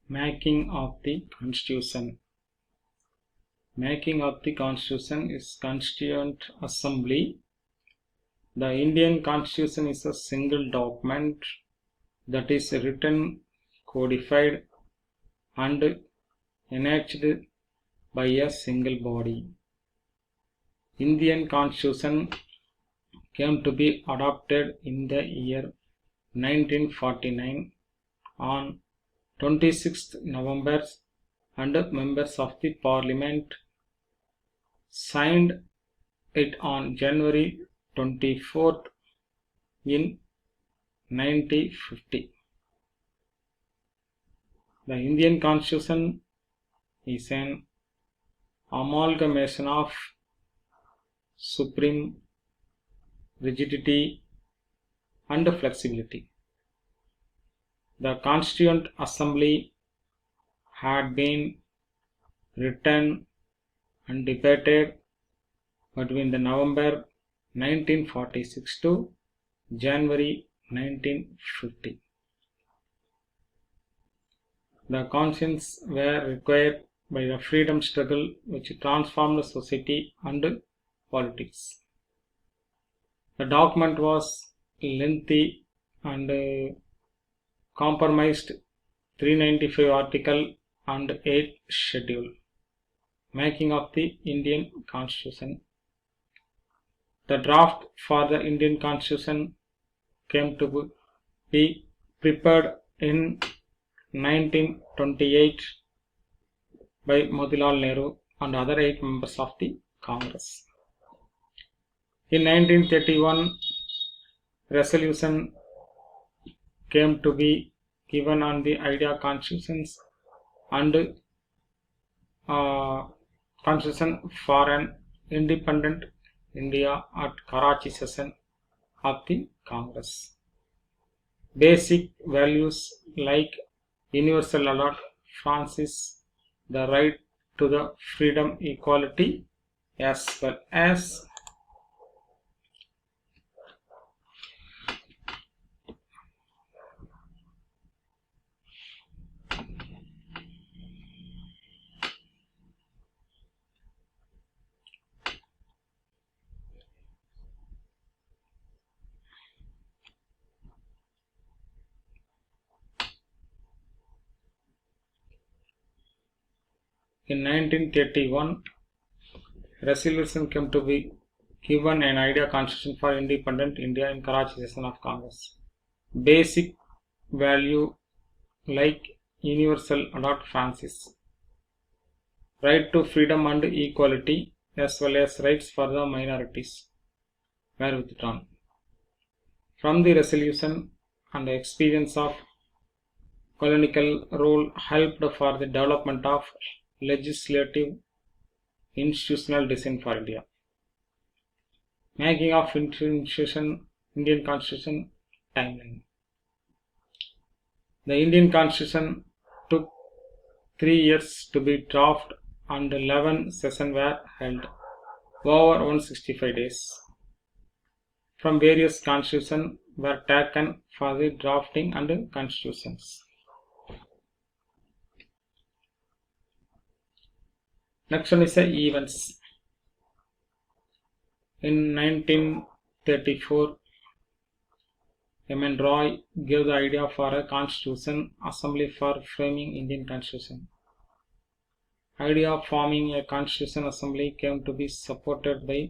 Making of the Constitution. Making of the Constitution is Constituent Assembly. The Indian Constitution is a single document that is written, codified and enacted by a single body. Indian Constitution came to be adopted in the year 1949 on 26th November, and members of the Parliament signed it on January 24th in 1950. The Indian Constitution is an amalgamation of supreme rigidity and flexibility. The Constituent Assembly had been written and debated between the November 1946 to January 1950. The constitutions were required by the freedom struggle which transformed society and politics. The document was lengthy and compromised 395 article and 8 schedule. Making of the Indian Constitution. The draft for the Indian Constitution came to be prepared in 1928 by Motilal Nehru and other 8 members of the Congress. In 1931, resolution came to be given on the idea constitutions and constitution for an independent India at Karachi session of the Congress. Basic values like universal allot Francis, the right to the freedom, equality, as well as in 1931, resolution came to be given an idea constitution for independent India in Karachi session of Congress. Basic value like universal allot Francis, right to freedom and equality, as well as rights for the minorities were withdrawn from the resolution, and the experience of colonial rule helped for the development of legislative institutional design for India. Making of Indian Constitution timeline. The Indian Constitution took 3 years to be drafted and 11 sessions were held over 165 days. From various constitutions were taken for the drafting and constitutions. Next one is the events. In 1934, M.N. Roy gave the idea for a Constitution Assembly for framing Indian Constitution. Idea of forming a Constitution Assembly came to be supported by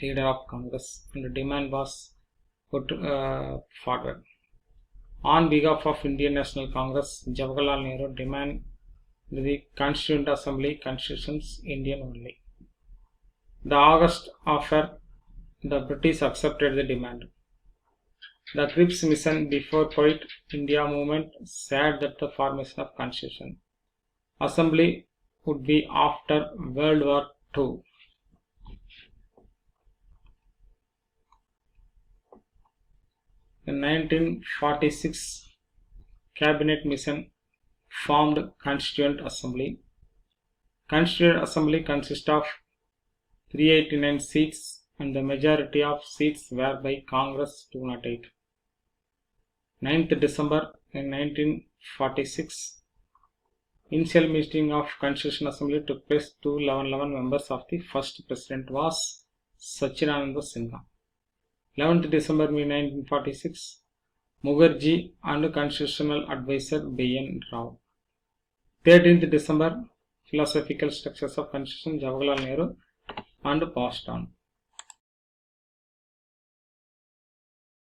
leader of Congress, and the demand was put forward. On behalf of Indian National Congress, Jawaharlal Nehru demanded the Constituent Assembly Constitutions Indian only. The August affair, the British accepted the demand. The Cripps Mission before Quit India movement said that the formation of Constitution Assembly would be after World War II. In 1946, Cabinet Mission formed Constituent Assembly. Constituent Assembly consists of 389 seats and the majority of seats were by Congress 208. 9th December in 1946, Initial meeting of Constitution Assembly took place to 11 members of the first president was Sachidananda Sinha. 11th December 1946, Mukherjee and Constitutional Advisor B.N. Rao. 13th December, Philosophical Structures of Constitution, Jawaharlal Nehru and passed on.